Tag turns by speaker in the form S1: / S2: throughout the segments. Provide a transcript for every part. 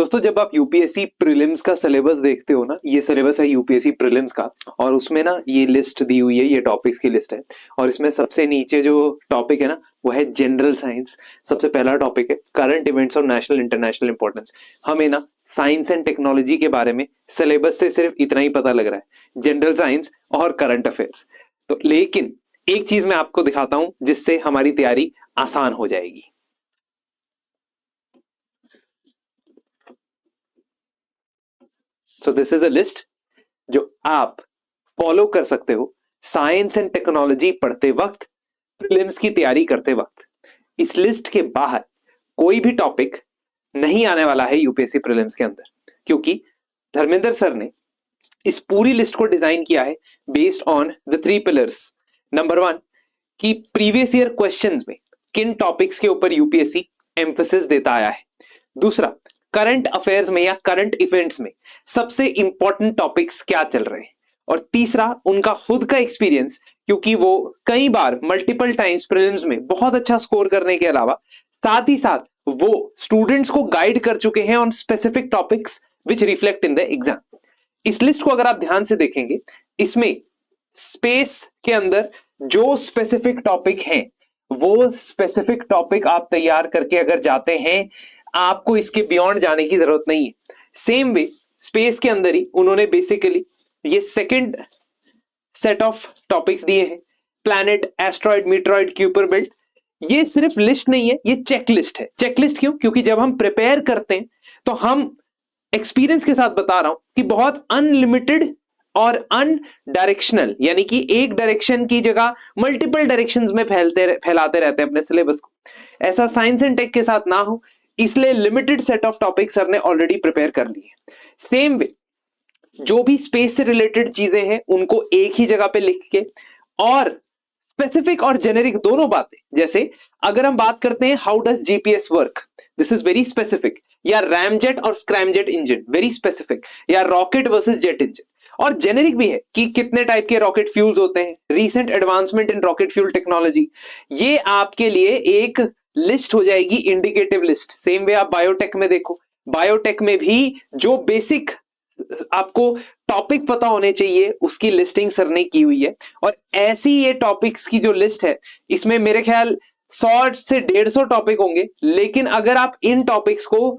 S1: दोस्तों जब आप यूपीएससी प्रीलिम्स का सिलेबस देखते हो ना, ये सिलेबस है यूपीएससी प्रीलिम्स का, और उसमें ना ये लिस्ट दी हुई है, ये टॉपिक्स की लिस्ट है। और इसमें सबसे नीचे जो टॉपिक है ना वो है जनरल साइंस। सबसे पहला टॉपिक है करंट इवेंट्स और नेशनल इंटरनेशनल इंपॉर्टेंस। हमें ना साइंस एंड टेक्नोलॉजी के बारे में सिलेबस से सिर्फ इतना ही पता लग रहा है, जनरल साइंस और करंट अफेयर्स। तो लेकिन एक चीज मैं आपको दिखाता हूं जिससे हमारी तैयारी आसान हो जाएगी। So this is a list जो आप फॉलो कर सकते हो साइंस एंड टेक्नोलॉजी पढ़ते वक्त, प्रीलिम्स की तैयारी करते वक्त। इस लिस्ट के बाहर कोई भी टॉपिक नहीं आने वाला है यूपीएससी प्रीलिम्स के अंदर, क्योंकि धर्मेंद्र सर ने इस पूरी लिस्ट को डिजाइन किया है based on the 3 pillars. Number 1 कि प्रीवियस ईयर क्वेश्चंस में किन टॉपिक्स के ऊपर यूपीएससी एम्फेसिस देता आया है। दूसरा, करंट अफेयर्स में या करंट इवेंट्स में सबसे इंपॉर्टेंट टॉपिक्स क्या चल रहे हैं। और तीसरा, उनका खुद का एक्सपीरियंस, क्योंकि वो कई बार मल्टीपल टाइम्स प्रीलिम्स में बहुत अच्छा स्कोर करने के अलावा साथ ही साथ वो स्टूडेंट्स को गाइड कर चुके हैं on specific topics which reflect in the exam. इस लिस्ट को अगर आप ध्यान से देखेंगे, इसमें स्पेस के अंदर जो स्पेसिफिक टॉपिक हैं वो स्पेसिफिक टॉपिक आप तैयार करके अगर जाते हैं, आपको इसके बियॉन्ड जाने की जरूरत नहीं है। सेम वे स्पेस के अंदर ही उन्होंने बेसिकली ये सेकंड सेट ऑफ टॉपिक्स दिए हैं, प्लैनेट, एस्ट्रॉइड, मीटरॉइड, क्यूपर बेल्ट। ये सिर्फ लिस्ट नहीं है, ये चेकलिस्ट है। चेकलिस्ट क्यों? क्योंकि जब हम प्रिपेयर करते हैं तो हम एक्सपीरियंस के साथ बता रहा हूं कि बहुत अनलिमिटेड और अनडायरेक्शनल, यानी कि एक डायरेक्शन की जगह मल्टीपल डायरेक्शंस में फैलाते रहते हैं अपने सिलेबस को। ऐसा साइंस एंड टेक के साथ ना हो, इसलिए limited set of topic sir ने ऑलरेडी प्रिपेयर कर लिए। सेम वे जो भी स्पेस से रिलेटेड चीजें हैं उनको एक ही जगह पे लिख के, और स्पेसिफिक और जेनेरिक दोनों बातें, जैसे अगर हम बात करते हैं how does GPS work, this is very specific, या रैमजेट और स्क्रैमजेट इंजन, वेरी स्पेसिफिक, या रॉकेट वर्सेस जेट इंजन। और जेनेरिक भी है कि कितने टाइप के रॉकेट फ्यूल्स होते हैं, recent advancement in rocket fuel technology. ये आपके लिए एक लिस्ट हो जाएगी, इंडिकेटिव लिस्ट। सेम वे आप बायोटेक में देखो, बायोटेक में भी जो बेसिक आपको टॉपिक पता होने चाहिए उसकी लिस्टिंग सर ने की हुई है। और ऐसी ये टॉपिक्स की जो लिस्ट है, इसमें मेरे ख्याल 100 से 150 टॉपिक होंगे। लेकिन अगर आप इन टॉपिक्स को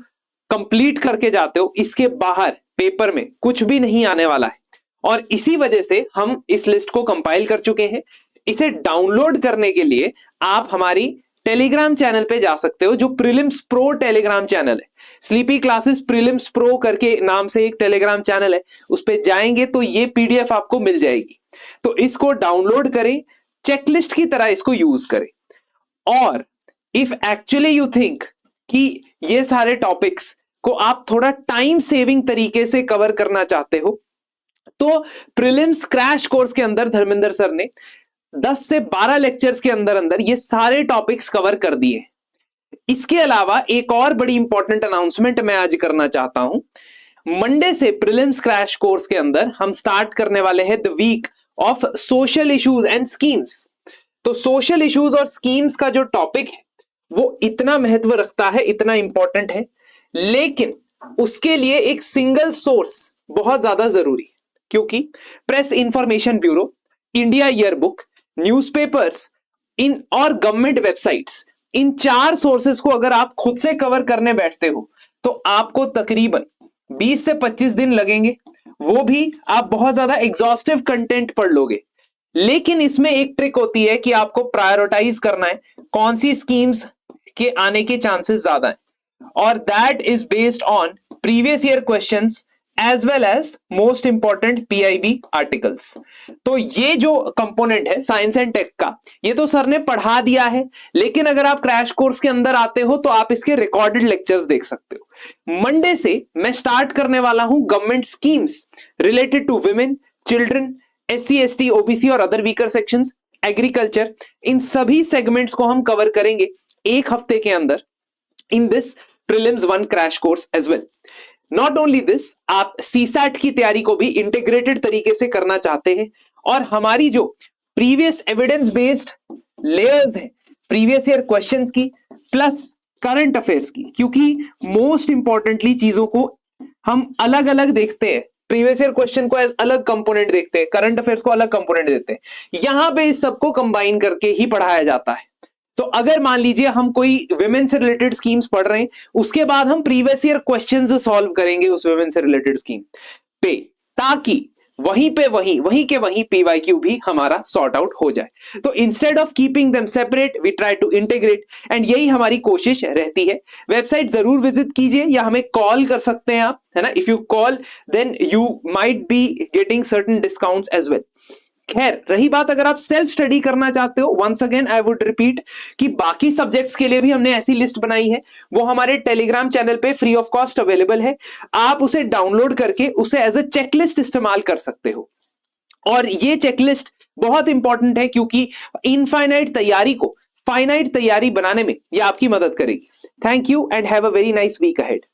S1: कंप्लीट करके जाते हो, इसके बाहर पेपर में कुछ भी नहीं आने वाला है। और इसी वजह से हम इस लिस्ट को कंपाइल कर चुके हैं। इसे डाउनलोड करने के लिए आप हमारी टेलीग्राम चैनल पे जा सकते हो, जो प्रीलिम्स प्रो टेलीग्राम चैनल है। स्लीपी क्लासेस प्रीलिम्स प्रो करके नाम से एक टेलीग्राम चैनल है, उस पे जाएंगे तो ये पीडीएफ आपको मिल जाएगी। तो इसको डाउनलोड करें, चेकलिस्ट की तरह इसको यूज करें। और इफ एक्चुअली यू थिंक कि ये सारे टॉपिक्स को आप थोड़ा टाइम सेविंग तरीके से कवर करना चाहते हो, तो प्रीलिम्स क्रैश कोर्स के अंदर धर्मेंद्र सर ने 10 से 12 लेक्चर्स के अंदर अंदर ये सारे टॉपिक्स कवर कर दिए। इसके अलावा एक और बड़ी इंपॉर्टेंट अनाउंसमेंट मैं आज करना चाहता हूं। मंडे से प्रीलिम्स क्रैश कोर्स के अंदर हम स्टार्ट करने वाले हैं the week of social issues and schemes. तो सोशल इश्यूज और स्कीम्स का जो टॉपिक है वो इतना महत्व रखता है, इतना इंपॉर्टेंट है, लेकिन उसके लिए एक सिंगल सोर्स बहुत ज्यादा जरूरी है। क्योंकि press information bureau, India yearbook, newspapers इन और गवर्नमेंट वेबसाइट्स, इन 4 सोर्सेस को अगर आप खुद से कवर करने बैठते हो तो आपको तकरीबन 20 से 25 दिन लगेंगे। वो भी आप बहुत ज्यादा एग्जॉस्टिव कंटेंट पढ़ लोगे। लेकिन इसमें एक ट्रिक होती है कि आपको प्रायोरिटाइज करना है कौन सी स्कीम्स के आने के चांसेस ज्यादा हैं, और that is based on previous year questions as well as most important PIB articles. तो ये जो कंपोनेंट है साइंस एंड टेक का, ये तो सर ने पढ़ा दिया है, लेकिन अगर आप क्रैश कोर्स के अंदर आते हो तो आप इसके रिकॉर्डेड लेक्चर्स देख सकते हो। मंडे से मैं स्टार्ट करने वाला हूं government schemes related to women, children, SC, ST, OBC और अदर वीकर सेक्शंस, एग्रीकल्चर। इन सभी सेगमेंट्स को हम कवर करेंगे एक हफ्ते के अंदर in this prelims 1 crash course as well. Not only this, आप सीसैट की तैयारी को भी इंटीग्रेटेड तरीके से करना चाहते हैं, और हमारी जो प्रीवियस एविडेंस बेस्ड लेयर्स है प्रीवियस ईयर क्वेश्चंस की, प्लस करंट अफेयर्स की, क्योंकि मोस्ट इंपॉर्टेंटली चीजों को हम अलग अलग देखते हैं। प्रीवियस ईयर क्वेश्चन को एज अलग कंपोनेंट देखते हैं, करंट अफेयर्स को अलग कंपोनेंट देते हैं। यहां पे इस सबको कंबाइन करके ही पढ़ाया जाता है। तो अगर मान लीजिए हम कोई विमेन से रिलेटेड स्कीम्स पढ़ रहे हैं, उसके बाद हम प्रीवियस ईयर क्वेश्चंस सॉल्व करेंगे उस विमेन से रिलेटेड स्कीम पे, ताकि वहीं के वहीं पीवाईक्यू भी हमारा सॉर्ट आउट हो जाए। तो instead of keeping them separate we try to integrate, and यही हमारी कोशिश रहती है। वेबसाइट जरूर विजिट कीजिए या हमें कॉल कर सकते हैं आप, है ना। If you call then you might be getting certain discounts as well. खैर, रही बात अगर आप सेल्फ स्टडी करना चाहते हो, once again I would repeat कि बाकी सब्जेक्ट्स के लिए भी हमने ऐसी लिस्ट बनाई है, वो हमारे टेलीग्राम चैनल पे फ्री ऑफ कॉस्ट अवेलेबल है। आप उसे डाउनलोड करके उसे एज अ चेकलिस्ट इस्तेमाल कर सकते हो। और ये चेकलिस्ट बहुत इंपॉर्टेंट है, क्योंकि इनफाइनाइट तैयारी को फाइनाइट तैयारी बनाने में यह आपकी मदद करेगी। Thank you and have a very nice week ahead.